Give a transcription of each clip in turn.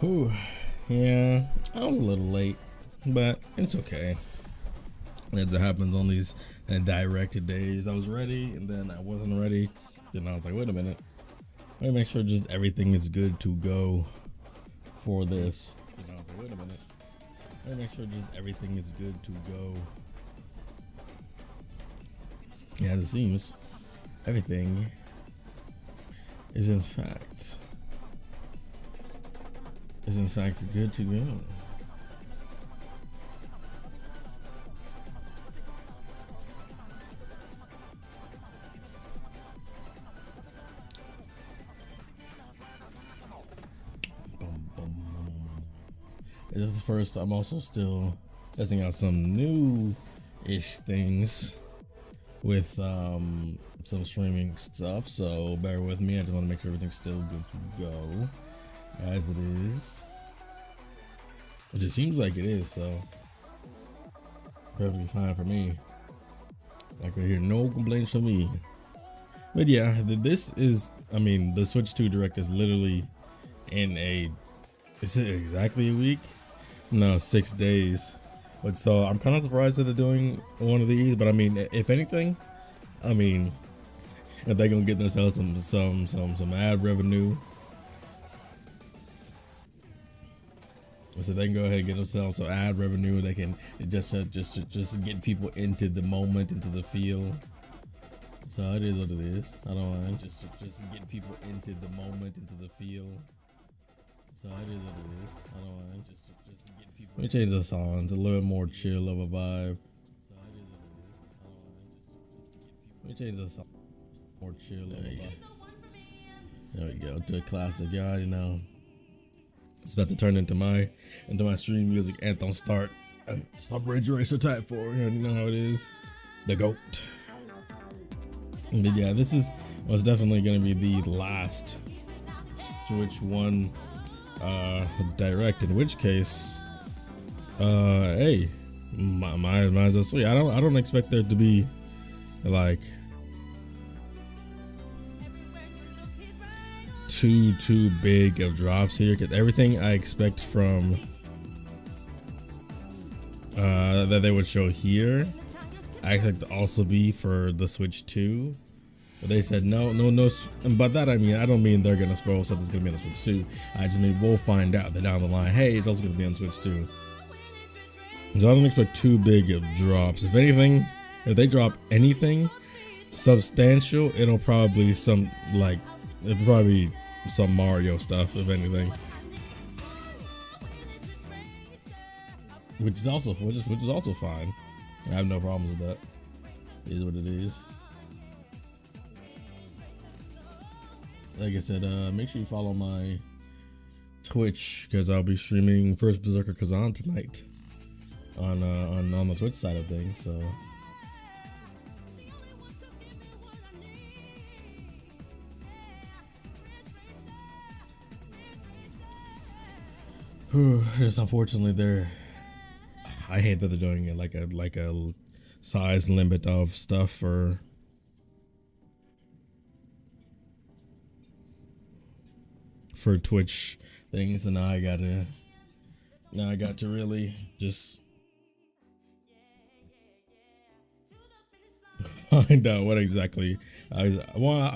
Whew. Yeah, I was a little late, but it's okay. As it happens on these directed days. I was ready, and then I wasn't ready. Then I was like, wait a minute. Let me make sure just everything is good to go for this. And I was like, wait a minute. Let me make sure just everything is good to go. Yeah, it seems everything is in fact good to go. This is first. I'm also still testing out some new-ish things with some streaming stuff. So bear with me. I just want to make sure everything's still good to go as it is, which it seems like it is. So perfectly fine for me. I could hear no complaints from me. But yeah, this is. I mean, the Switch 2 Direct is literally in a. Is it exactly a week? No, 6 days. But so I'm kind of surprised that they're doing one of these. But I mean, if anything, I mean, if they're gonna get themselves some ad revenue, so they can go ahead and get themselves some ad revenue. They can just get people into the moment, into the feel. So it is what it is. I don't mind. Just get people into the moment, into the feel. So it is what it is. I don't mind. Just get people. Let me change the song. It's a little bit more chill of a vibe. So it is what it is. I don't mind. Let me change the song. More chill of a vibe. There we go. To a classic. You already know. It's about to turn into my stream music anthem. Start Ridge Racer Type 4. You already know how it is. The GOAT. But yeah, this is was definitely going to be the last Switch 1 direct, in which case hey, might as well see. I don't expect there to be like too big of drops here, because everything I expect from that they would show here I expect to also be for the Switch 2. But they said no. And by that I mean, I don't mean they're gonna spoil stuff that's gonna be on the Switch 2. I just mean we'll find out that down the line, hey, it's also gonna be on Switch 2. So I don't expect too big of drops. If anything, if they drop anything substantial, it'll probably some Mario stuff, if anything. Which is also fine. I have no problems with that. It is what it is. Like I said, make sure you follow my Twitch, because I'll be streaming First Berserker Kazan tonight on the Twitch side of things. So just unfortunately I hate that they're doing it like a size limit of stuff for Twitch things, and now I got to really just find out what exactly I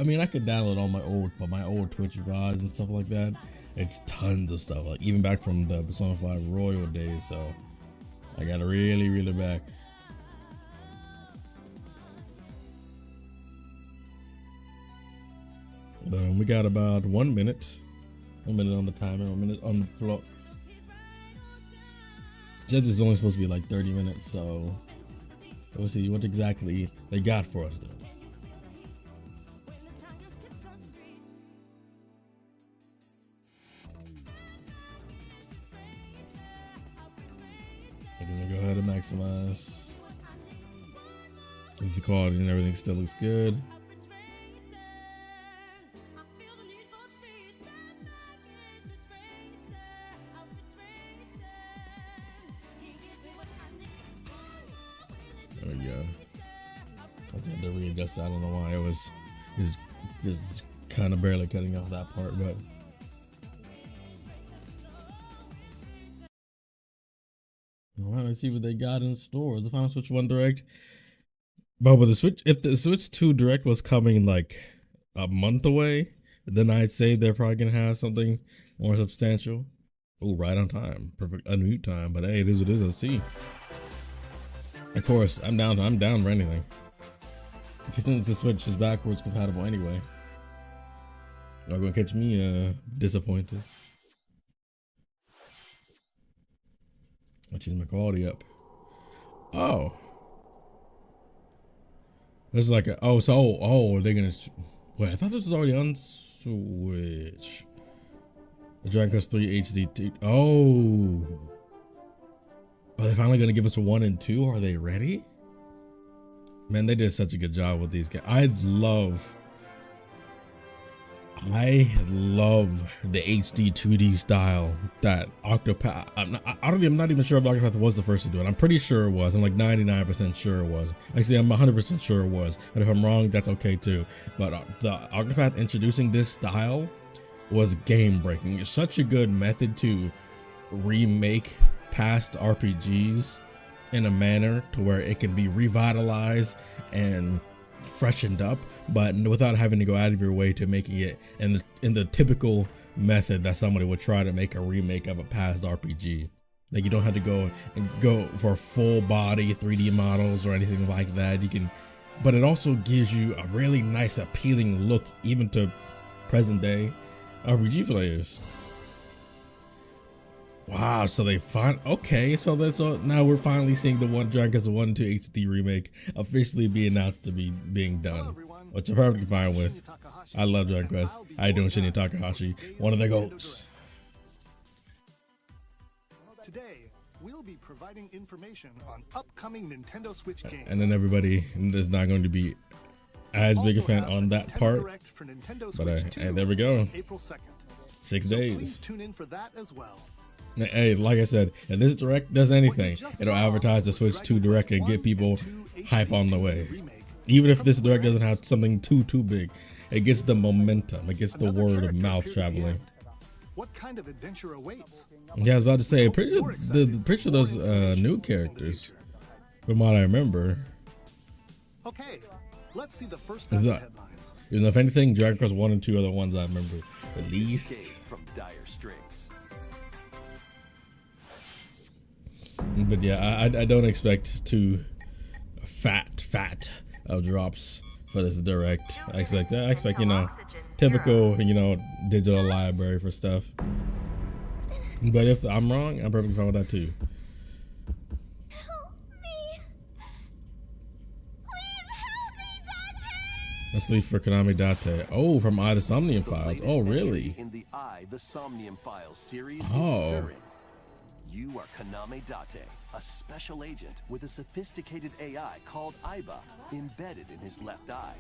mean, I could download all my old Twitch VODs and stuff like that. It's tons of stuff, like even back from the Persona 5 Royal days, so I gotta really back. But we got about 1 minute. 1 minute on the timer, 1 minute on the clock. Said this is only supposed to be like 30 minutes, so we'll see what exactly they got for us though. I'm gonna go ahead and maximize. If the quality and everything still looks good. There we go. I had to readjust. I don't know why it was just kind of barely cutting off that part, but Well, let's see what they got in store. Is the final Switch 1 Direct? But with the Switch, if the Switch 2 Direct was coming like a month away, then I'd say they're probably gonna have something more substantial. Oh, right on time, perfect unmute time. But hey, it is what it is. Let's see. Of course, I'm down for anything. Since the Switch is backwards compatible anyway, not gonna catch me disappointed. I change my quality up. Oh. There's like a, oh, they're gonna, wait, I thought this was already on Switch. The Dragon Quest 3 HD, oh. Are they finally gonna give us a 1 and 2? Are they ready? Man, they did such a good job with these guys. I love the HD 2D style that Octopath. I'm not even sure if Octopath was the first to do it. I'm pretty sure it was. I'm like 99% sure it was. Actually, I'm 100% sure it was. But if I'm wrong, that's okay too. But the Octopath introducing this style was game breaking. It's such a good method to remake past RPGs in a manner to where it can be revitalized and freshened up, but without having to go out of your way to making it in the typical method that somebody would try to make a remake of a past RPG. Like, you don't have to go for full body 3D models or anything like that. You can, but it also gives you a really nice, appealing look even to present day RPG players. Wow, so they okay, so now we're finally seeing the Dragon Quest 1 2 HD remake officially be announced to be being done, which I'm perfectly fine with. I love Dragon Quest. How you doing, Shinya Takahashi? One of the GOATs. Today, we'll be providing information on upcoming Nintendo Switch games. And then everybody is not going to be as big a fan on that part, but hey, there we go. April 2nd. 6 days. Please tune in for that as well. Hey, like I said, if this Direct does anything, it'll advertise the Switch 2 Direct and get people hype on the way. Even if this Direct doesn't have something too big, it gets the momentum, it gets the word of mouth traveling. What kind of adventure awaits? Yeah, I was about to say, pretty sure those new characters, from what I remember. Okay, let's see the first headlines. Even if anything, Dragon Quest 1 and 2 are the ones I remember at least. From dire straits. But yeah, I don't expect too fat drops for this Direct. I expect you know, typical, you know, digital library for stuff. But if I'm wrong, I'm perfectly fine with that too. Help me. Please help me, Date. Let's leave for Konami Date. Oh, from the Somnium Files. Oh, really? In the the Somnium Files series Oh. is stirring. You are Konami Date, a special agent with a sophisticated AI called Aiba embedded in his left eye.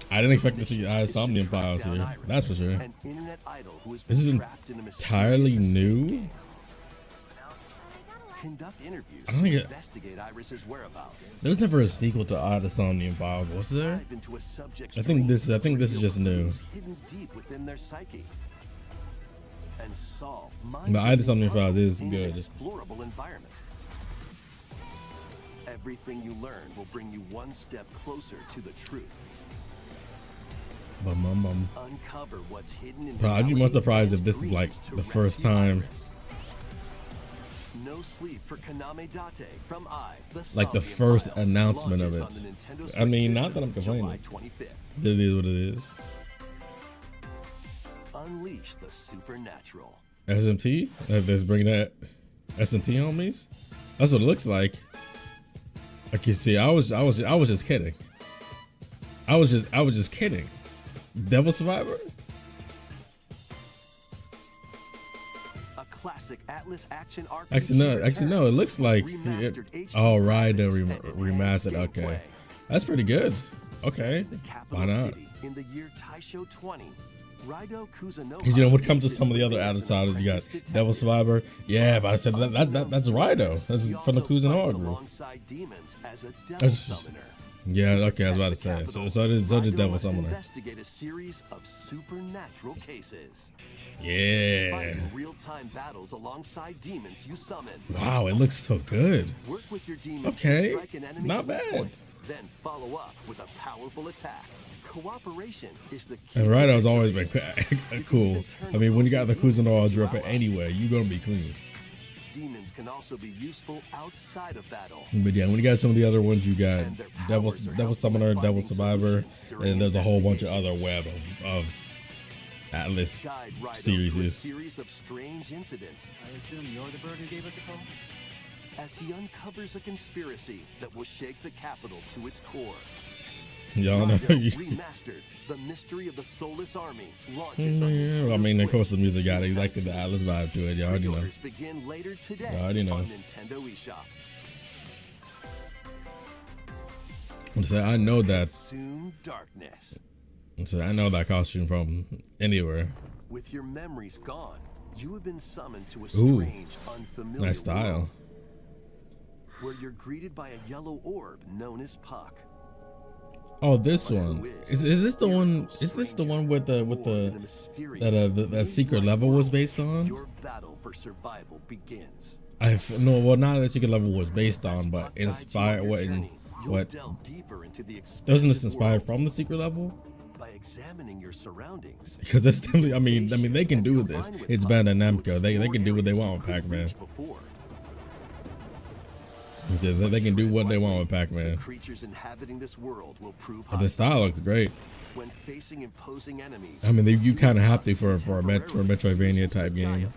I didn't expect to see Somnium Files here. That's for sure. An internet idol who has This is been trapped in a entirely mysterious new. game. Conduct interviews I don't think to it- investigate Iris's whereabouts. There's never a sequel to the Somnium Files, was there? Dive into a subject's I think this dreams is to just reveal new. clues hidden deep within their psyche. And solve But Somnium Files is in good. an explorable environment. Everything you learn will bring you one step closer to the truth. Uncover what's hidden in Bro, I'd be more surprised if this is like dreams to the first rescue time, Iris. No sleep for Konami Date from like the Somnium first Files announcement of launches it. on the Nintendo I Switch mean, not system that I'm complaining. July 25th. It is what it is. Unleash the supernatural. SMT? Let's bring that SMT homies. That's what it looks like. Like you see, I was just kidding. I was just kidding. Devil Survivor? A classic Atlas action RPG. Actually no. It looks like Remastered HD oh, right, the graphics and remastered. enhanced Okay, gameplay. that's pretty good. Okay, The capital why not? city in the year Taisho 20. Raido Kusanova. Because you know, when it comes to some of the other added titles, you got Devil Survivor. Yeah, but I said that's Raido. That's from the Kusanova group. Alongside demons as a devil That's- summoner. Yeah, okay, I was about to say. So did Raido Devil must Summoner. Investigate a series of supernatural cases. Yeah. fighting real-time battles alongside demons you summon. Wow, it looks so good. Work with your demons Okay, to strike an enemy's not weak bad. point, then follow up with a powerful attack. Cooperation is the key. And to Rhino's always victory. been cool. I mean, when you got the Kusanor dripper anyway, you're gonna be clean. Demons can also be useful outside of battle. But yeah, when you got some of the other ones, you got Devil Summoner, Devil Survivor, and there's a whole bunch of other web of Atlas Guide Rhino series. through a series of strange incidents I assume you're the bird who gave us a call? as he uncovers a conspiracy that will shake the capital to its core. Y'all know. Rhino Remastered, The Mystery of the Soulless Army launches on Nintendo I mean, of course, the Switch music got it. June Like the 19th. Atlas vibe to it. You already know. Pre-orders begin later today You already know. on Nintendo eShop. So I know that. Soon darkness. So I know that costume from anywhere. With your memories gone, you have been summoned to a Ooh, strange, unfamiliar Nice style. world, where you're greeted by a yellow orb known as Puck. Oh, this one. Is this the one? Is this the one with the that secret level was based on? Your battle for survival begins. No, well, not that secret level was based on, but Puck guides you inspired. on your What? journey. You'll What? delve deeper into the Wasn't this expansive inspired world from the secret level? by examining your surroundings. Because it's definitely. I mean, they can do this. It's Bandai Namco. They can do what they want with Pac-Man. They can do what they want with Pac-Man. Creatures inhabiting this world will prove But the style looks great. when facing imposing enemies. I mean, you kind of have to for a Metroidvania type game.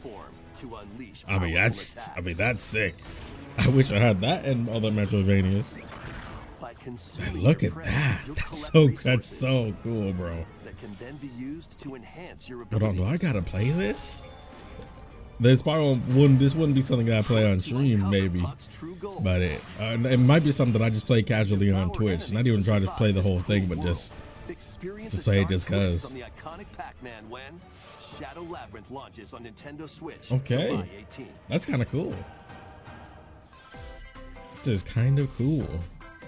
I mean, that's sick. I wish I had that in other Metroidvanias. Look at that. That's so cool, bro. That can then be used to enhance your Hold on, do I abilities. gotta play this? This probably wouldn't be something that I play on stream, maybe. But it might be something that I just play casually on Twitch. Not even try to play the whole thing, but just to play it just cause. On the iconic Pac-Man when Shadow Labyrinth launches on Nintendo Switch. Okay. July 18th. That's kind of cool. Just kind of cool.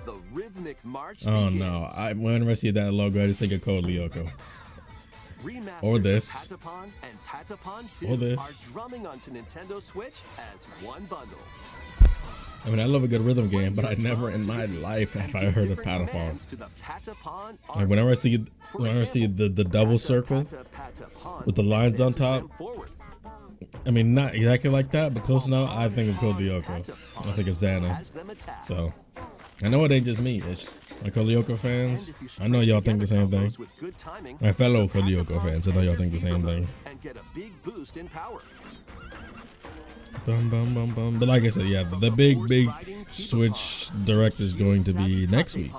The rhythmic march Oh begins. no! Whenever I see that logo, I just think of Code Lyoko. Remasters Or of this. Patapon and Patapon 2 Or this. are drumming onto Nintendo Switch as one bundle. I mean, I love a good rhythm game, but I never in my life have I heard of Different Patapon. commands to the Patapon Like army. whenever I see For example, the double circle Patapon with the lines on advances them top. forward. I mean, not exactly like that, but close enough. I think of Code Lyoko. I think of Xana. Has them attack. So I know it ain't just me. It's my Code Lyoko fans. I know y'all think the same thing. With good timing, My fellow Code Lyoko fans, I know y'all think the same thing. and get a big boost in power. Bum, bum, bum, bum. But like I said, yeah, the big Switch Direct is going to be next week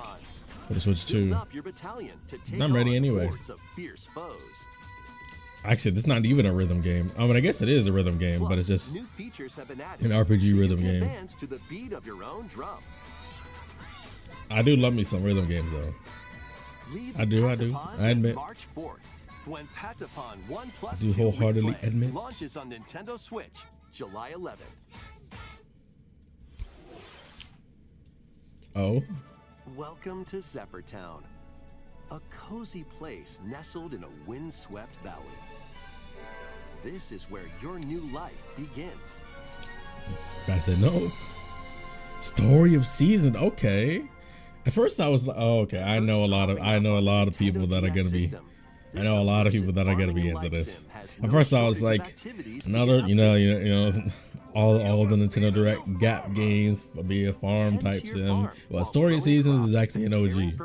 for the Switch 2. Build up your battalion to take I'm ready on anyway. hordes of fierce foes. Actually, this is not even a rhythm game. I mean, I guess it is a rhythm game, but it's just New features have been added, an RPG so you rhythm can game. dance to the beat of your own drum. I do love me some rhythm games though. Lead I do, Patapons I admit. on March 4th, when Patapon 1 Plus I do 2 wholeheartedly Replay admit. launches on Nintendo Switch, July 11th. Oh, Welcome to Zephyrtown, a cozy place nestled in a windswept valley. This is where your new life begins. I said no. Story of Season. Okay. At first I was like, oh, okay. I know a lot of people that are gonna be. I know a lot of people that are gonna be into this. At first I was like, another, you know, all the Nintendo Direct Gap games, be a farm type sim. Well, Story of Seasons is actually an OG.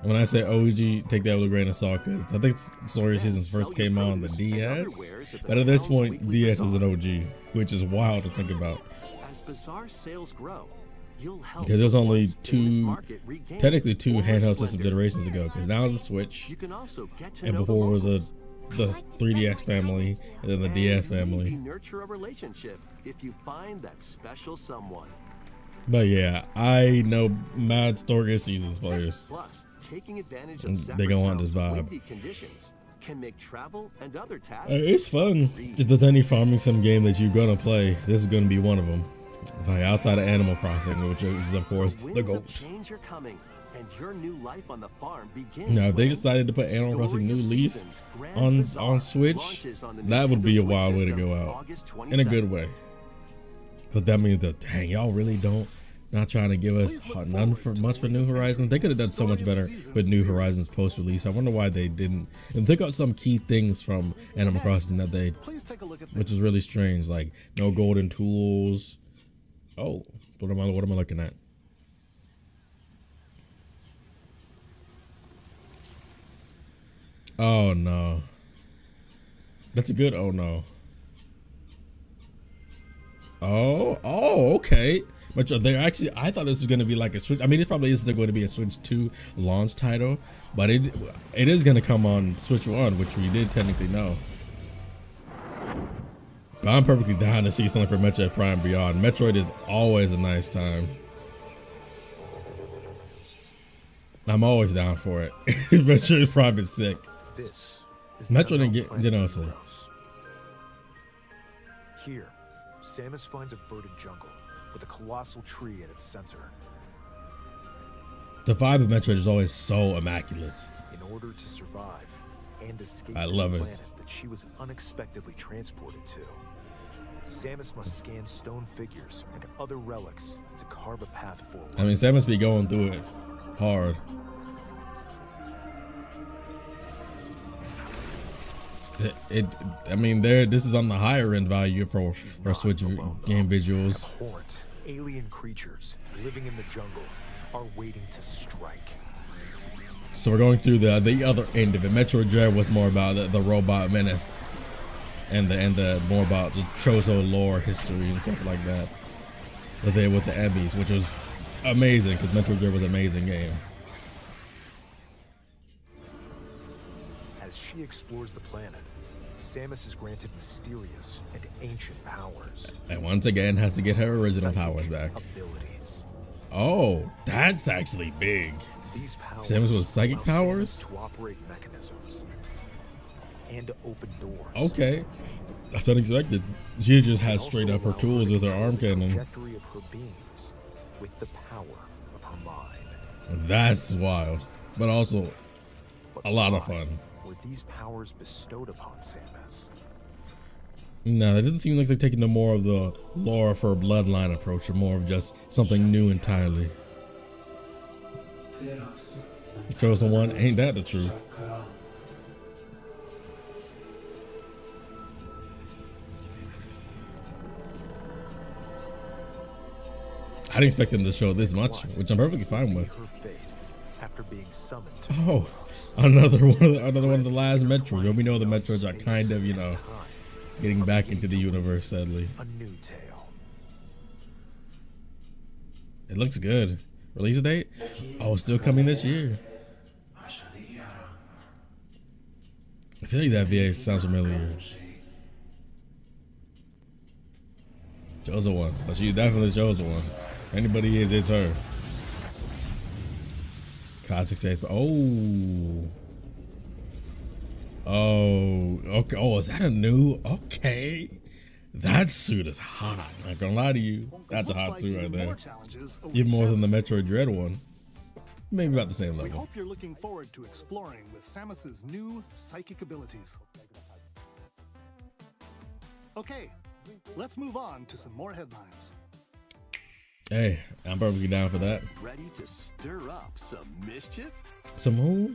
And when I say OG, take that with a grain of salt, because I think Story of Seasons first came on the DS. But at this point, DS is an OG, which is wild to think about. As bizarre sales grow, you'll help Because there's only the ones in this two, market regain technically its two former handheld system splendor. generations ago. Because now it's a Switch, You can also get to and know the before was locals. the 3DS family, and then the DS And maybe family. nurture a relationship if you find that special someone. But yeah, I know mad Story of Seasons players. Plus, taking advantage And of they gonna want this Zephyrtown's vibe. windy conditions can make travel and other tasks. It's fun. If there's any farming sim game that you're gonna play, this is gonna be one of them. Like outside of Animal Crossing, which is of course the winds of GOAT. change are coming, And your new life on the farm begins. Now, if they when decided to put Animal Crossing Story New of Leaf Seasons Grand Bazaar on Switch, launches on the that would Nintendo be a Switch wild way to system go out August in a 27th. good way. But that means that, dang, y'all really don't not trying to give us none for much for New Horizons. They could have done so much better with New Horizons post-release. I wonder why they didn't. And took out some key things from Animal Crossing that they, which is really strange, like no golden tools. Oh, what am I looking at? Oh no, that's a good. Oh no. Oh, okay. But they're actually, I thought this was going to be like a Switch. I mean, it probably is still going to be a Switch 2 launch title, but it is going to come on Switch 1, which we did technically know. But I'm perfectly down to see something for Metroid Prime Beyond. Metroid is always a nice time. I'm always down for it. Metroid Prime is sick. This is Metroid didn't say. Here, Samus finds a verdant jungle with a colossal tree at its center. The vibe of Metroid is always so immaculate. In order to survive and escape I this love it. planet that she was unexpectedly transported to, Samus must scan stone figures and other relics to carve a path forward. I mean, Samus be going through it hard. I mean, this is on the higher end value for Switch game visuals. Abhorrent alien creatures living in the jungle are waiting to strike. So we're going through the other end of it. Metroid Dread was more about the robot menace, and the more about the Chozo lore history and stuff like that. But they with the Emmys, which was amazing because Metroid Dread was an amazing game. As she explores the planet, Samus is granted mysterious and ancient powers. And once again has to get her original powers back. Abilities. Oh, that's actually big. These powers Samus with psychic allow Samus powers? to operate mechanisms and to open doors. Okay, that's unexpected. She just has Also straight up her allow tools to with her control arm the cannon. trajectory of her beams with the power of her mind. That's wild, but also But a lot of why fun. were these powers bestowed upon Samus? No, that doesn't seem like they're taking the more of the lore for a bloodline approach, or more of just something new entirely. Chosen one, ain't that the truth? I didn't expect them to show this much, which I'm perfectly fine with. Her fate after being summoned to Oh, another one of the last Metroid. Well, we know the Metroids are kind of, you know, getting back into the universe, sadly. a new tale. It looks good. Release date? Oh, still coming this year. I feel like that VA sounds familiar. Chosen one. But she definitely chosen one. Anybody is, it's her. Cosmic says, oh. Oh, okay. Oh, is that a new? Okay. That suit is hot. Not gonna lie to you. That's a hot suit right there. Even more than the Metroid Dread one. Maybe about the same We level. hope you're looking forward to exploring with Samus's new psychic abilities. Okay, let's move on to some more headlines. Hey, I'm perfectly down for that. Ready to stir up some mischief? Some who?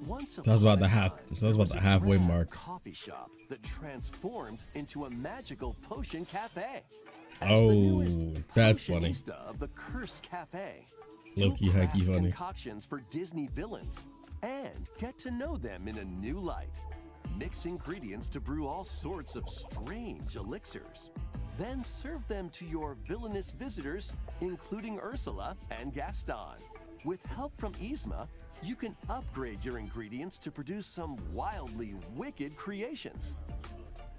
Once So that's upon about a the half- time, so that's there about was the a halfway drab mark. Coffee shop that transformed into a magical potion cafe. As the Oh, newest that's funny. potionista of the Cursed Cafe, Low-key, you'll hikey craft funny. concoctions for Disney villains and get to know them in a new light. Mix ingredients to brew all sorts of strange elixirs. Then serve them to your villainous visitors, including Ursula and Gaston. With help from Yzma, you can upgrade your ingredients to produce some wildly wicked creations.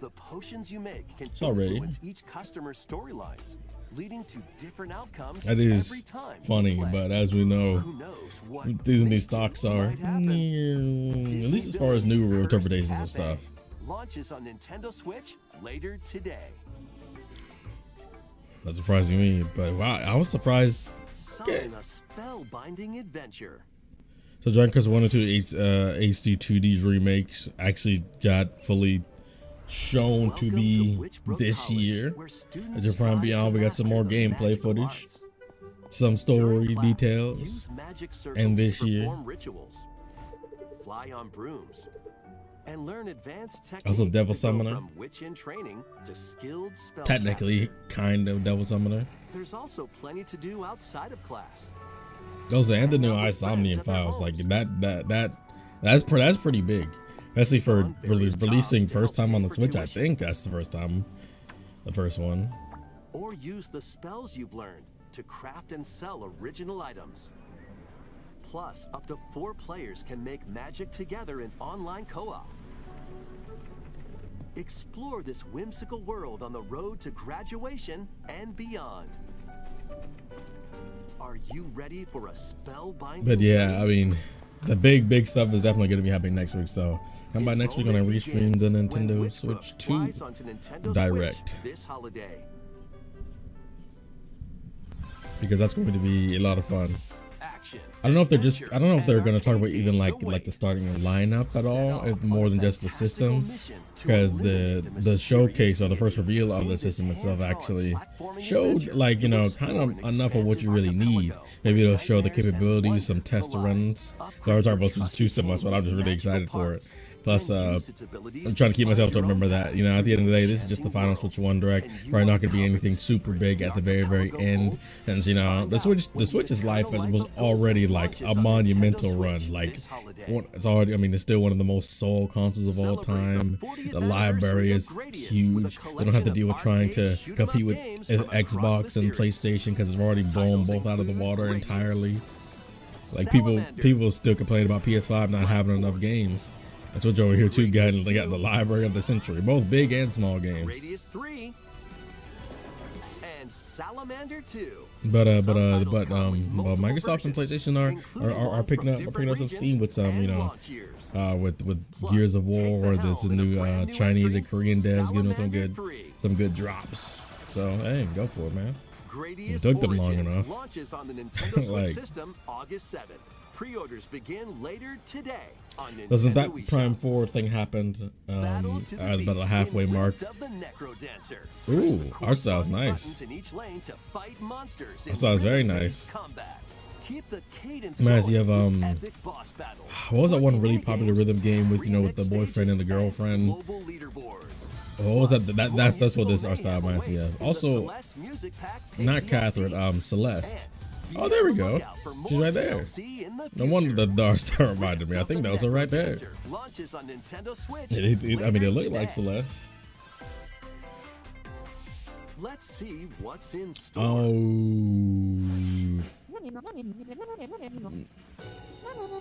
The potions you make can already influence each customer's storylines, leading to different outcomes That every is time you funny, play. but as we know, Who knows what Disney Disney stocks are, might happen. at least as far as new Disney interpretations of Cursed stuff. Cafe launches on Nintendo Switch later today. That's surprising me, but wow, I was surprised Summon a spellbinding adventure. So Dragon Quest 1 and 2 HD 2D's remakes actually got fully shown to be this year. At Japan Beyond, we got some more gameplay footage, some story details, and this year. Rituals, fly on brooms, and learn advanced techniques Also Devil to go Summoner. from witch in training to skilled spellcaster. Technically, kind of Devil Summoner. There's also plenty to do outside of class. Those and the new Isomnium files, like that's pretty big, especially for releasing first time on the Switch. I think that's the first one. Or use the spells you've learned to craft and sell original items. Plus, up to 4 players can make magic together in online co-op. Explore this whimsical world on the road to graduation and beyond. Are you ready for a spellbinding? But yeah, I mean, the big stuff is definitely going to be happening next week. So come by next week when I restream the Nintendo Switch 2 Direct, this holiday. because that's going to be a lot of fun. Action. I don't know if they're going to talk about even like the starting lineup at all, more than just the system, because the showcase or the first reveal of the system itself actually showed, like, you know, kind of enough of what you really need. Maybe it'll show the capabilities, some test runs. So I was talking about Switch 2 so much, but I'm just really excited for it. Plus, I'm trying to keep myself to remember that, you know, at the end of the day, this is just the final Switch 1 Direct. Probably not going to be anything super big at the very end. And, you know, the Switch's life was already like a monumental run. Like, it's already, I mean, it's still one of the most sold consoles of all time. The library is huge. They don't have to deal with trying to compete with Xbox and PlayStation because it's already blown both out of the water entirely. Like, people still complain about PS5 not having enough games. That's what over here too, guys. They got the library of the century, both big and small games. Radius 3 and Salamander 2. But Microsoft and PlayStation are picking up some steam with some, you know, with Gears of War, or there's a new Chinese and Korean devs giving them some good drops. So hey, go for it, man. It took them long enough. Launches on the Nintendo Switch system August 7th. Pre-orders begin later today on Nintendo Doesn't that eShop. Prime 4 thing happened at about a halfway mark? Ooh, art style's nice. Art style's very nice. Reminds me of what was that one really popular rhythm game with, you know, with the boyfriend and the girlfriend? What was that? That's what this art style reminds me of. Also, not Catherine, Celeste. Oh, there we go. She's right there. No wonder the art style reminded me. I think that was her right there. I mean, it looked like Celeste. Let's see what's in store. Oh,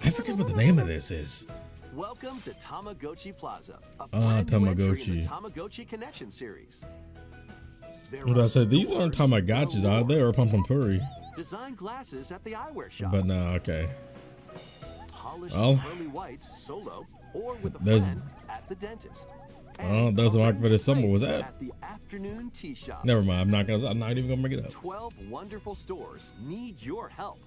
I forget what the name of this is. Welcome to Tamagotchi Plaza, a Tamagotchi. in the Tamagotchi Connection series. What did I say? These aren't Tamagotchis, are they? Or Pumpkin Design glasses at the eyewear shop. But no, okay. Polished Well, pearly whites solo or with a there's- friend at the dentist. Oh, there's a market for this summer. Was that? At the afternoon tea shop. Never mind. I'm not even gonna bring it up. 12 wonderful stores need your help.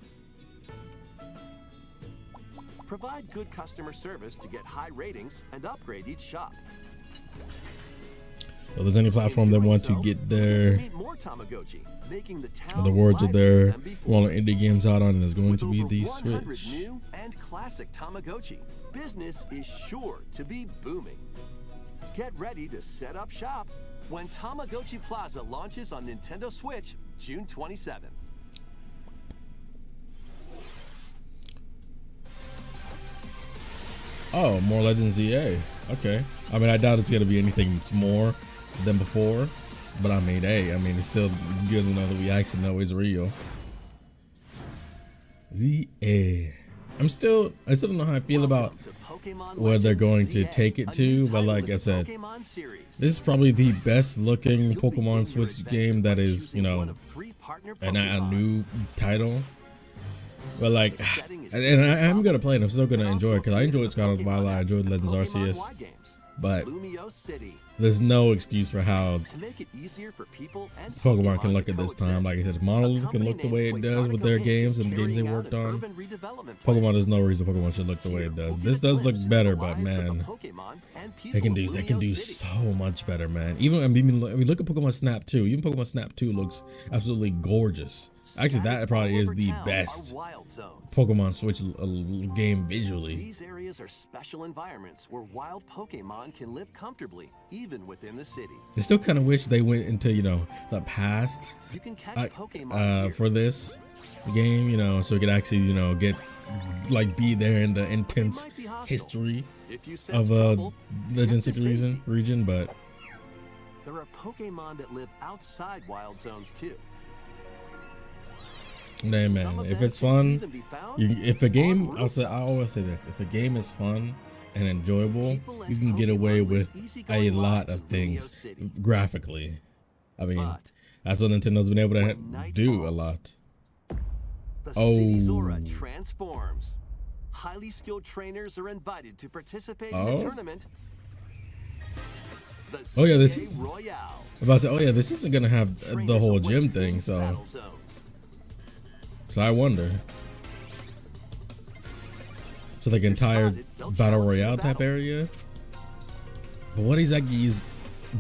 Provide good customer service to get high ratings and upgrade each shop. If there's any platform that want to get their More Tamagotchi, making the town the words of livelier their than before. one of indie games out on, is going With to be over the 100 Switch. new and classic Tamagotchi, business is sure to be booming. Get ready to set up shop when Tamagotchi Plaza launches on Nintendo Switch June 27th. Oh, more Legends EA. Okay. I mean, I doubt it's gonna be anything more than before, but I mean, hey, I mean, it's still good to know that we actually know it's real. EA. I still don't know how I feel about where they're going to take it to, but like I said, this is probably the best looking Pokemon Switch game that is, you know, and a new title. But like, and I'm gonna play it. I'm still gonna enjoy it because I enjoyed Scarlet Violet. I enjoyed Legends Arceus. but Lumio City. there's no excuse for how To make it easier for people and Pokemon can look to at this coexist, time. Like I said, Monolith can look the way it does with their games and the games they worked on. Pokemon, there's no reason Pokemon should look the way it does. This does look better, but man, they can do so much better, man. Even I mean, look at Pokemon Snap 2. Even Pokemon Snap 2 looks absolutely gorgeous. Actually, that probably is the best Pokemon Switch game visually. These areas are special environments where wild Pokemon can live comfortably, even within the city. I still kind of wish they went into, you know, the past You can catch Pokemon here. for this game, you know, so we could actually, you know, get like be there in the intense might be hostile. history If you sense of trouble, Legend get to City safety. region, but There are Pokemon that live outside wild zones too. nah, Some man, of if them it's can fun, even be found if a game, on I always say this, if a game is fun and enjoyable, People and you can get away Pokemon with live a easygoing lot lives of in Lumio things City. graphically. I mean, But that's what Nintendo's been able to when night do a falls, lot. the Oh. city's aura transforms. Highly skilled trainers are invited to participate in Oh. the tournament. The Oh, yeah, this CA is- Royale. I'm about to say, oh yeah, this isn't gonna have the Trainers whole await gym in thing, so battle zones. I wonder. So like entire spotted, they'll battle challenge you to royale type battle. area. But what exactly is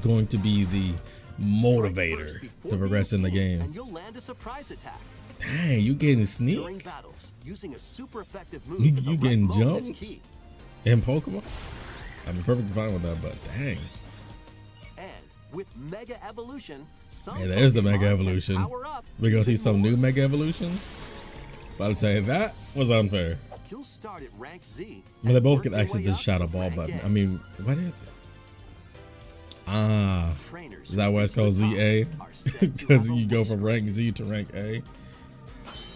going to be the Strike motivator first before to progress being in the seen, game? And you'll land a surprise attack. Dang, you getting During sneaked battles, using a super effective move You- at the you right getting moment is jumped? key. in Pokemon? I'm perfectly fine with that, but dang. And with Mega Evolution, some Yeah, there's the Pokemon Mega can Evolution. power up We're gonna see even some more. new Mega Evolutions. But I'd say that was unfair. You'll start at rank Z. I mean, they and both work could your actually way just up shout to a ball rank button. A. I mean, what is it? Ah, Trainers is that why it's called who reach the ZA? top are set to Because have a you go from worse rank Z to rank A.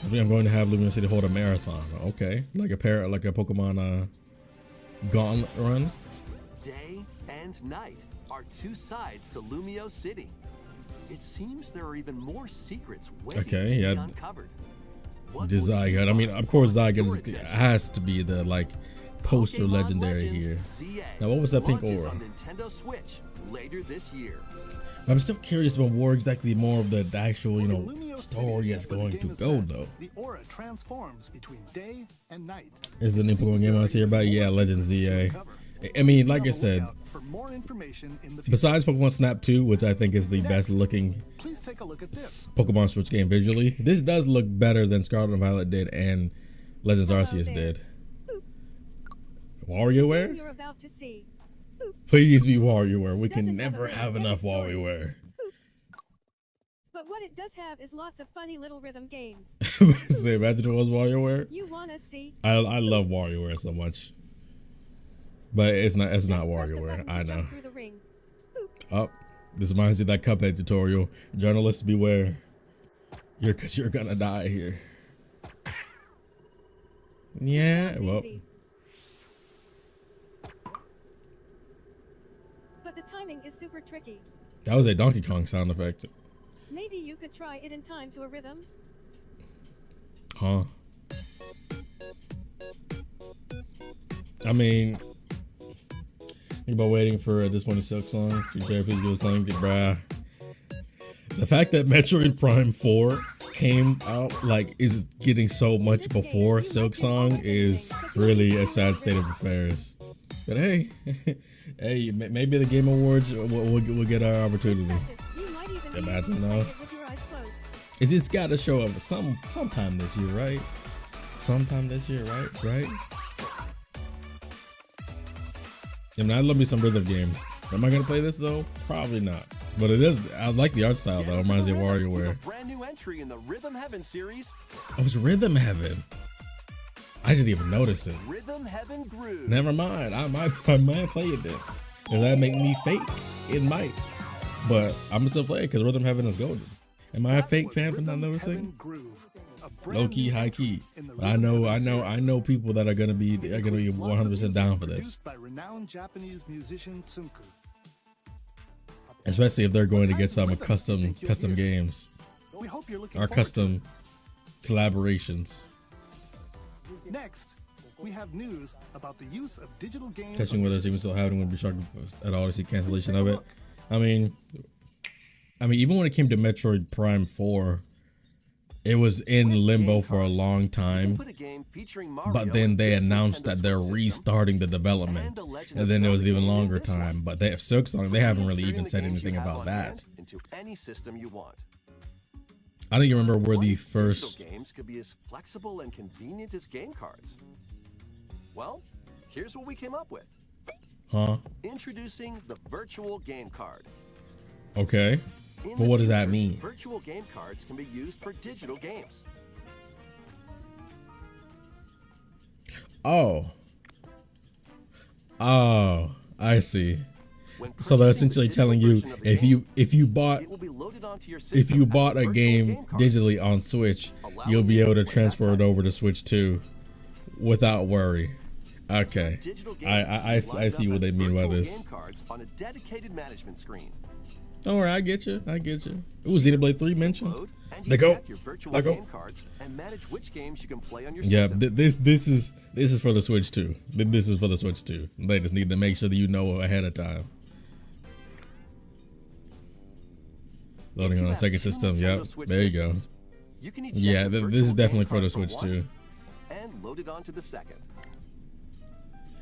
I think I'm going to have Lumia City hold a marathon. Okay, like a Pokemon gauntlet run. Day and night are two sides to Lumio City. It seems there are even more secrets waiting Okay, to yeah. be uncovered. What The will you Zygarde. I mean, find of course, on your Zygarde adventure? has to be the like poster Pokemon legendary Legends here. ZA Now, what was that pink launches aura? on Nintendo Switch later this year. I'm still curious about where exactly more of the actual, you In know, Lumio story City, is where the going game to is go set, though. The aura transforms between day and night. Is the It new seems Pokemon game there I are was here about? even Yeah, more Legends secrets to ZA. uncover. I mean, Be like on I the said, lookout for more information in the future. besides Pokemon Snap 2, which I think is the best looking Please take a look at this. Pokemon Switch game visually, this does look better than Scarlet and Violet did and Legends Arceus there. did. WarioWare? You're about to see. Please be WarioWare. We can Doesn't have a never very have good enough story. WarioWare. But what it does have is lots of funny little rhythm games. Say, imagine it was WarioWare. You wanna see? I love WarioWare so much, but it's not Just press the WarioWare. button to I jump know. through the ring. Oh, this reminds me of that Cuphead tutorial. Journalists beware. Cause you're gonna die here. Yeah, Sounds well, easy. But the timing is super tricky. that was a Donkey Kong sound effect. Maybe you could try it in time to a rhythm. Huh? I mean, think about waiting for this one to Silk Song. Please give us something, bruh. The fact that Metroid Prime 4 came out like is getting so much before Silk Song is really a sad state of affairs. But hey, hey, maybe the Game Awards we'll get our opportunity. You might even be Imagine able to though. play it with your eyes closed. It's just got to show up sometime this year, right? Sometime this year, right? I mean, I love me some rhythm games. Am I gonna play this though? Probably not. But it is. I like the art style though. It reminds me of With WarioWare. a brand new entry in the Rhythm Heaven series, Oh, it's Rhythm Heaven. I didn't even notice it. Rhythm Heaven Groove. Never mind. I might play it then. Does that make me fake? It might. But I'm gonna still play it because Rhythm Heaven is golden. Am I a That fake was fan for not Rhythm noticing? Heaven Groove, a brand Low key, new high entry key. in the I Rhythm know, Heaven I series. know people that are gonna be It 100% includes lots of down for music this. produced by renowned Japanese musician Tsunku. Especially if they're going to What get kinds of some rhythms do you custom think you'll custom hear? games We hope you're looking or forward to custom collaborations. it. Next, we have news about the use of digital games. Catching whether it's even still happening would be shocking at all to see cancellation of it. I mean, even when it came to Metroid Prime 4, it was in limbo for a long time, but then they announced that they're restarting the development, and then it was even longer time. But they have Silksong, they haven't really even said anything about that. Into any system you want. I don't even remember where the first games could be as flexible and convenient as game cards. Well, here's what we came up with. Introducing the virtual game card. Okay. But what does that mean? Virtual game cards can be used for digital games. Oh, I see. So they're essentially telling you if you bought a game digitally on Switch, you'll be able to transfer it over to Switch 2 without worry. Okay, I see what they mean by this. On a dedicated management screen. Don't worry, I get you. It was Xenoblade 3 mentioned. They go. Cards and manage which games you can play on your yeah, system. this is for the Switch 2. This is for the Switch 2. They just need to make sure that you know ahead of time. Loading on a second system. Yep, there you go. Yeah, this is definitely for the Switch 2. And load it onto the second.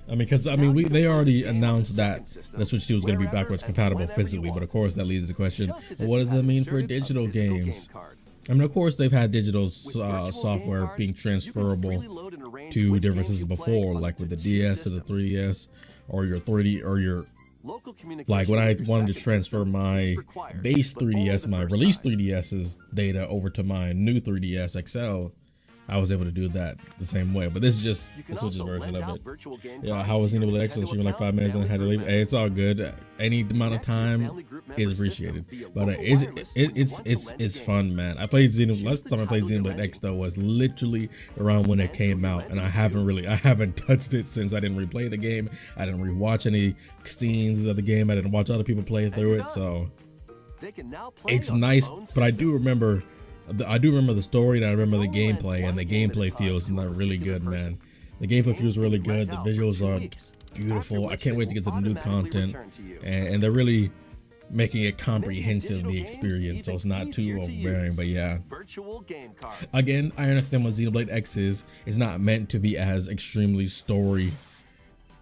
They already announced that the Switch 2 is going to be backwards compatible physically, but of course that leads to the question, well, what does that mean for digital games? Of course they've had digital software being transferable to different systems before, like with the DS to the 3DS, or your 3D, or your, like when I wanted to transfer my base 3DS, my release 3DS's data over to my new 3DS XL, I was able to do that the same way, but this is just the Switch's version of it. Yeah, how was Xenoblade X streaming like 5 minutes and I had to leave? Hey, it's all good. Any amount of time is appreciated, but it's fun, man. I played Xenoblade. Last time I played Xenoblade X though was literally around when it came out, and I haven't touched it since. I didn't replay the game. I didn't rewatch any scenes of the game. I didn't watch other people play through it, so it's nice. But I do remember the story, and I remember the gameplay, and the gameplay feels really good, man. The gameplay feels really good. The visuals are beautiful. I can't wait to get to the new content, and they're really making it comprehensive, the experience, so it's not too overbearing. But yeah, again, I understand what Xenoblade X is. It's not meant to be as extremely story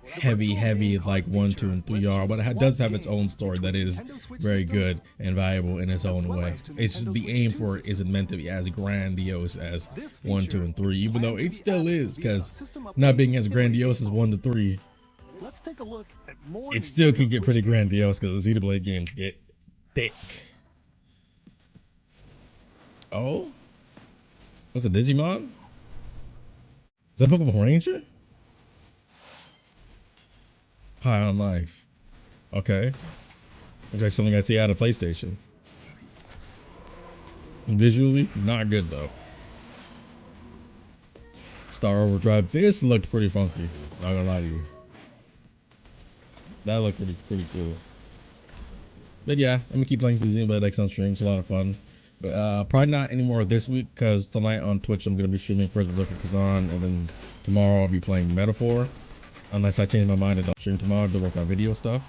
heavy like 1, 2, and 3 are, but it does have its own story that is very good and valuable in its own way. It's just the aim for it isn't meant to be as grandiose as 1, 2, and 3, even though it still is, because not being as grandiose as 1 to 3, Let's take a look at more. it still can get pretty grandiose because the Xenoblade games get thick. Oh, what's a Digimon? Is that Pokemon Ranger? High on Life. Okay. Looks like something I see out of PlayStation. Visually, not good though. Star Overdrive. This looked pretty funky. Not gonna lie to you. That looked pretty cool. But yeah, I'm gonna keep playing through Xenoblade X on stream. It's a lot of fun. But probably not anymore this week, because tonight on Twitch I'm gonna be streaming first with Kazan, and then tomorrow I'll be playing Metaphor. Unless I change my mind and don't stream tomorrow to work on video stuff.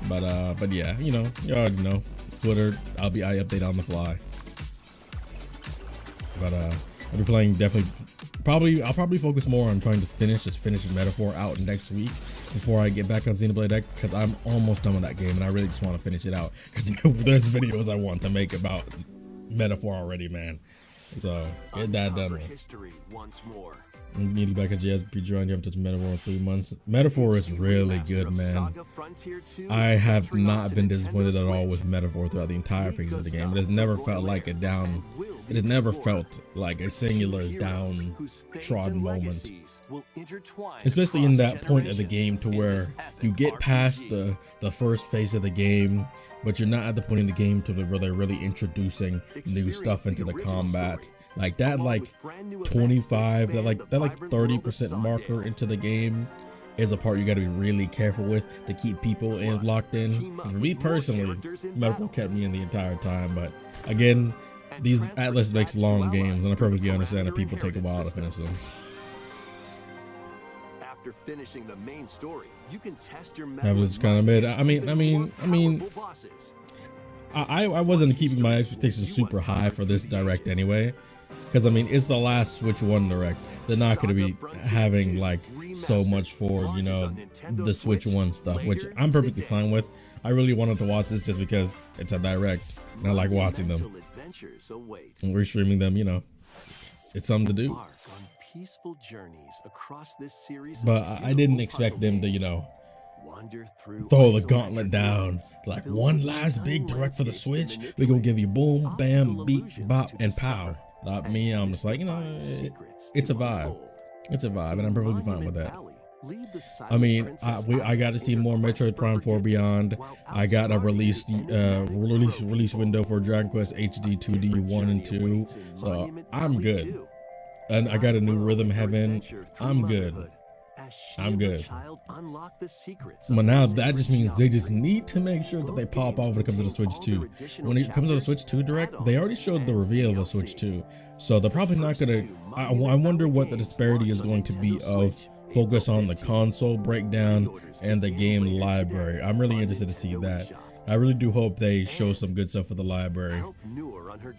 But yeah, you already know. Twitter, I update on the fly. But I'll be playing I'll probably focus more on trying to finish Metaphor out next week before I get back on Xenoblade X, because I'm almost done with that game and I really just want to finish it out, because there's videos I want to make about Metaphor already, man. So get that done with. History once more. Need back at JSP joined. You haven't touched Metaphor in 3 months. Metaphor is really good, man. I have not been disappointed at all with Metaphor throughout the entire phase of the game. It has never felt like it has never felt like a singular downtrodden moment. Especially in that point of the game to where you get past the first phase of the game, but you're not at the point in the game to where they're really introducing new stuff into the combat. Like that, like 25, that like 30% marker into the game is a part you got to be really careful with to keep people locked in. For me personally, Metaphor kept me in the entire time. But again, these Atlas makes long games, and I perfectly understand that people take a while to finish them. After finishing the main story, you can test your That was kind of mid. I mean, bosses. I wasn't keeping my expectations super high for this direct anyway, because I mean it's the last Switch 1 direct. They're not going to be having like so much for, you know, the Switch 1 stuff, which I'm perfectly fine with. I really wanted to watch this just because it's a direct and I like watching them. And we're streaming them, you know, it's something to do. Peaceful journeys across this series, but I didn't expect them to, you know, throw the gauntlet down. Like one last big direct for the Switch. We're gonna give you boom, bam, beat, bop, and pow. Not me. I'm just like, you know, it's a vibe. It's a vibe, and I'm perfectly fine with that. I mean, I got to see more Metroid Prime 4 Beyond. I got a release window for Dragon Quest HD 2D 1 and 2. So I'm good. And I got a new Rhythm Heaven. I'm good. I'm good. But now that just means they just need to make sure that they pop off when it comes to the Switch 2. When it comes to the Switch 2 Direct, they already showed the reveal of the Switch 2. So they're probably not going to... I wonder what the disparity is going to be of focus on the console breakdown and the game library. I'm really interested to see that. I really do hope they show some good stuff for the library.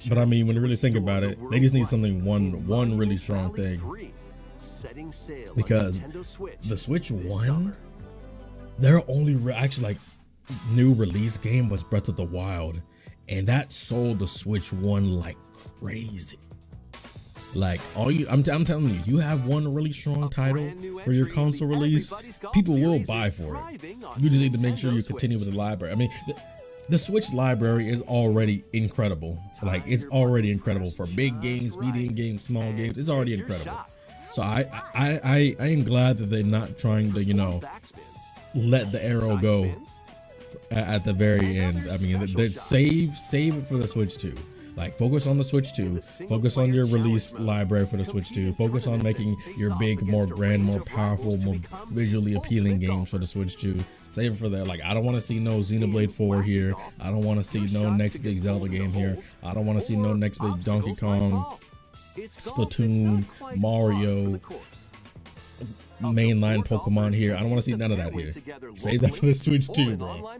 But I mean, when you really think about it, they just need something, one really strong thing. Because the Switch 1, their only actually like new release game was Breath of the Wild, and that sold the Switch 1 like crazy. Like I'm telling you, you have one really strong title for your console release, people will buy for it. You just need to make sure you continue with the library. I mean, the Switch library is already incredible. Like it's already incredible for big games, medium games, small games. It's already incredible. So I am glad that they're not trying to, you know, let the arrow go at the very end. I mean, they save it for the Switch 2. Like focus on the Switch 2, focus on your release library for the Switch 2, focus on making your big, more grand, more powerful, more visually appealing games for the Switch 2. Save it for that. Like I don't want to see no Xenoblade 4 here. I don't want to see no next big Zelda game here. I don't want to see no next big Donkey Kong, Splatoon, Mario, mainline Pokemon here. I don't want to see none of that here. Save that for the Switch 2, bro.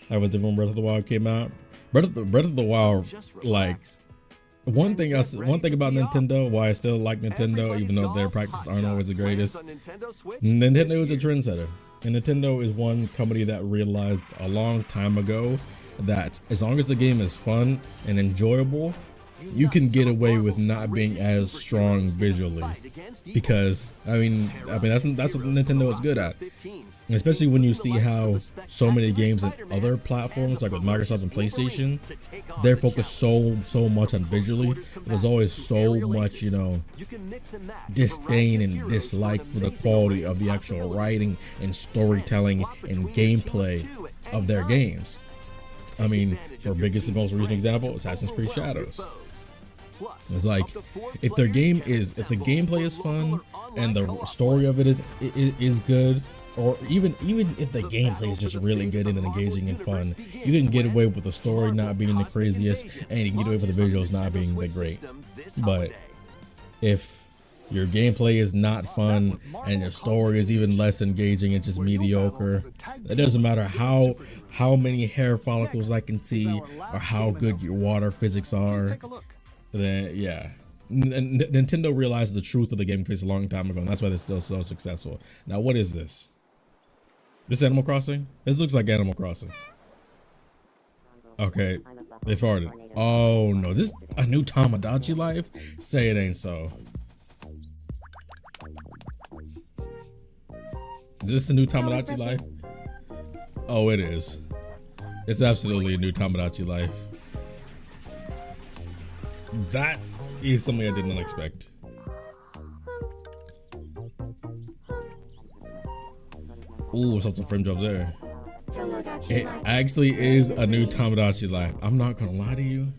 That was different when Breath of the Wild came out. Breath of the Wild, like one thing about Nintendo, why I still like Nintendo, even though their practices aren't always the greatest. Nintendo is a trendsetter, and Nintendo is one company that realized a long time ago that as long as the game is fun and enjoyable, you can get away with not being as strong visually, because I mean that's what Nintendo is good at. And especially when you see how so many games and other platforms, like with Microsoft and PlayStation, they're focused so much on visually. There's always so much, you know, disdain and dislike for the quality of the actual writing and storytelling and gameplay of their games. I mean, for biggest and most recent example, Assassin's Creed Shadows. It's like if the gameplay is fun and the story of it is good, or even if the gameplay is just really good and engaging and fun, you can get away with the story not being the craziest, and you can get away with the visuals not being that great. But if your gameplay is not fun and your story is even less engaging and just mediocre, it doesn't matter how many hair follicles I can see or how good your water physics are, then yeah. Nintendo realized the truth of the game phase a long time ago, and that's why they're still so successful. Now, what is this? This Animal Crossing? This looks like Animal Crossing. Okay, they farted. Oh no, is this a new Tamagotchi life? Say it ain't so. Is this a new Tamagotchi life? Oh, it is. It's absolutely a new Tamagotchi life. That is something I did not expect. Ooh, saw some frame drops there. It actually is a new Tamagotchi life. I'm not gonna lie to you.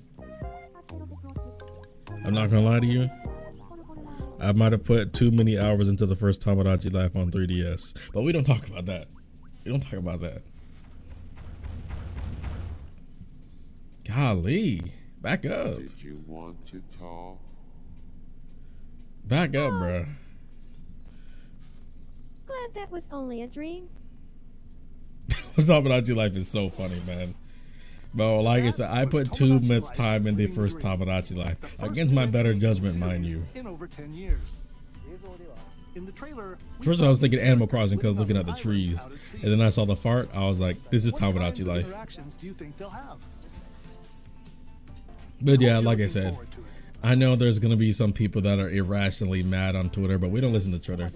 I might have put too many hours into the first Tamagotchi life on 3DS, but we don't talk about that. Golly, back up. Did you want to talk? Back up, bro. Glad that was only a dream. Tamagotchi Life is so funny, man. Bro, like I said, I put too much time in the first Tamagotchi Life. Against my better judgment, mind you. In over 10 years. In the trailer, First I was thinking Animal Crossing because looking at the trees. And then I saw the fart. I was like, this is what kinds Tamagotchi of Life. interactions do you think they'll have? But yeah, Hope you're like I looking said, forward to it. I know there's going to be some people that are irrationally mad on Twitter, but we don't listen to Twitter.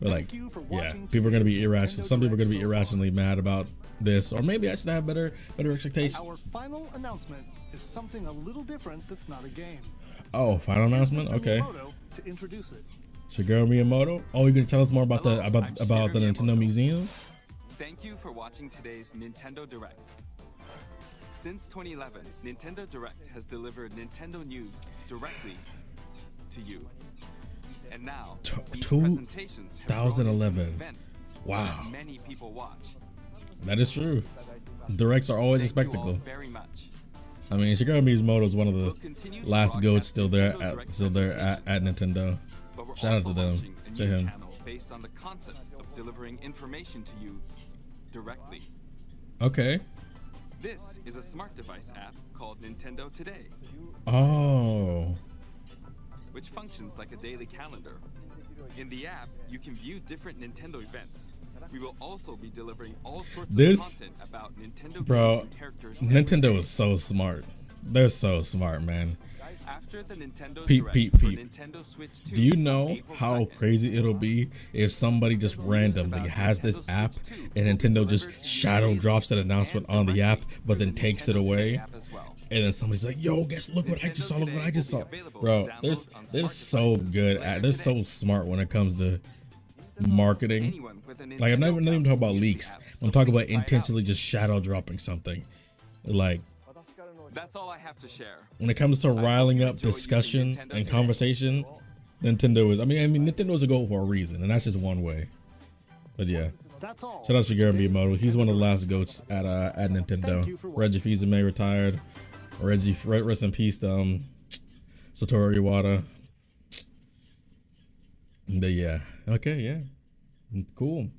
We're like, Thank you for yeah, watching people are going to be today's irrational. Nintendo Some people are going to be Direct so far. irrationally mad about this, or maybe I should have better Our expectations. final announcement is something a little different that's not a game. Oh, final announcement? Mr. Okay. Miyamoto to introduce it. Shigeru Miyamoto. Oh, you're going to tell us more about Hello, the I'm about the Shigeru Nintendo Miyamoto. Museum? Thank you for watching today's Nintendo Direct. Since 2011, Nintendo Direct has delivered Nintendo news directly to you. And now, these presentations have grown into an 2011. event Wow. that many people watch. That is true. Directs are always a Thank you all spectacle. very much. I mean, Shigeru Miyamoto is one of We'll the continue to last broadcast goats still there Nintendo at Direct at Nintendo. But we're Shout out also to them. launching a To new him. channel based on the concept of delivering information to you directly. Okay. This is a smart device app called Nintendo Today, Oh. which functions like a daily calendar. In the app, you can view different Nintendo events. We will also be delivering all sorts This- of content about Nintendo Bro, games and characters. every Nintendo day. is so smart. They're so smart, man. After the Nintendo Peep, Direct peep, for peep. Nintendo Switch 2 Do you on know April how 2nd, crazy it'll be if somebody just randomly has this app and Nintendo just shadow drops an announcement on the app, but then takes it away? And then somebody's like, "Yo, guess look what I just saw! Look what I just saw!" Bro, they're so good at. They're so smart when it comes to marketing. Like I'm not even talking about leaks. I'm talking about intentionally just shadow dropping something. Like That's all I have to share. when it comes to hope riling you up enjoy using discussion Nintendo and today. conversation, Nintendo is. I mean, Nintendo's a goal for a reason, and that's just one way. But yeah. That's all. Shout out to Shigeru Today's Miyamoto. He's one of the Nintendo last goats at Nintendo. Thank you for Reggie Fils-Aimé retired. Reggie, rest in peace to Satoru Iwata. But yeah, okay, yeah, cool.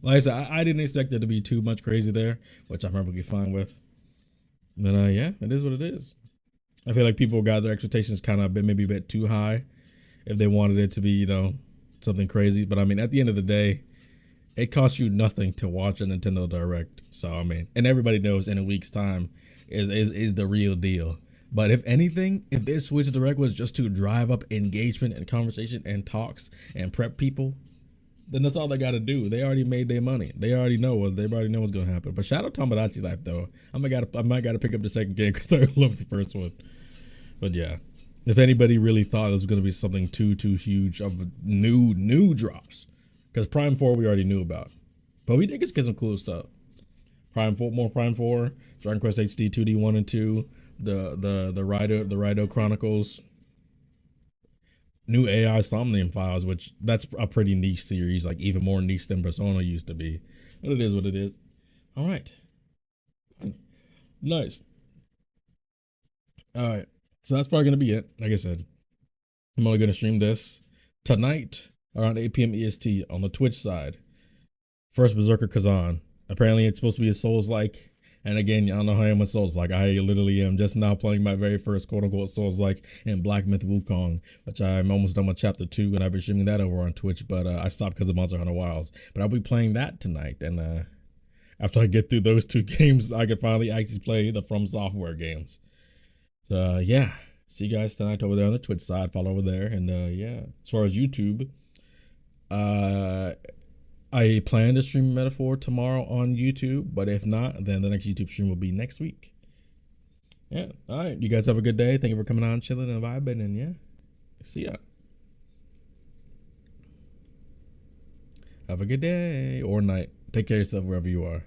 Like I said, I didn't expect there to be too much crazy there, which I'm perfectly fine with. But yeah, it is what it is. I feel like people got their expectations kind of maybe a bit too high if they wanted it to be, something crazy. But I mean, at the end of the day, it costs you nothing to watch a Nintendo Direct. So I mean, and everybody knows in a week's time is the real deal. But if anything, if this Switch Direct was just to drive up engagement and conversation and talks and prep people, then that's all they got to do. They already made their money. They already know what's going to happen. But shout out Tamagotchi Life though. I might got to pick up the second game because I love the first one. But yeah, if anybody really thought it was going to be something too huge of new drops, because Prime 4 we already knew about, but we did get some cool stuff. Prime 4, Dragon Quest HD 2D 1 and 2, the Raido Chronicles, new AI Somnium Files, which that's a pretty niche series, like even more niche than Persona used to be. But it is what it is. All right, nice. All right, so that's probably gonna be it. Like I said, I'm only gonna stream this tonight around 8 p.m. EST on the Twitch side. First Berserker Kazan. Apparently it's supposed to be a Souls-like. And again, I don't know how I am with Souls-like. I literally am just now playing my very first quote-unquote Souls-like in Black Myth Wukong, which I'm almost done with chapter 2, and I've been streaming that over on Twitch, but I stopped because of Monster Hunter Wilds. But I'll be playing that tonight, and after I get through those two games, I can finally actually play the From Software games. So yeah, see you guys tonight over there on the Twitch side. Follow over there, and yeah, as far as YouTube, I plan to stream Metaphor tomorrow on YouTube, but if not, then the next YouTube stream will be next week. Yeah, all right. You guys have a good day. Thank you for coming on, chilling and vibing, and yeah, see ya. Have a good day or night. Take care of yourself wherever you are.